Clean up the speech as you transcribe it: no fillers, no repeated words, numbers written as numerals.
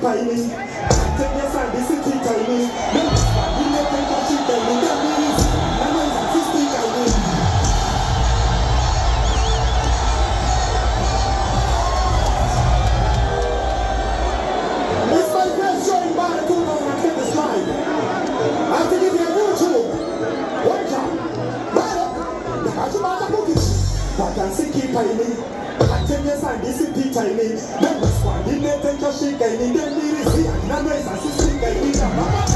keeper in me. Take your son, this is teacher in me. You know, take your shit in me. That means I'm a artistic in me. It's my first showing by the 2020 slide. I have to give you a new tool. Welcome. The kuchibata kuDzvii. But I see keeper in me. Take your son, this is teacher in me. Then this one, you know, take your shit in me. Then this is, I'm a artistic in me.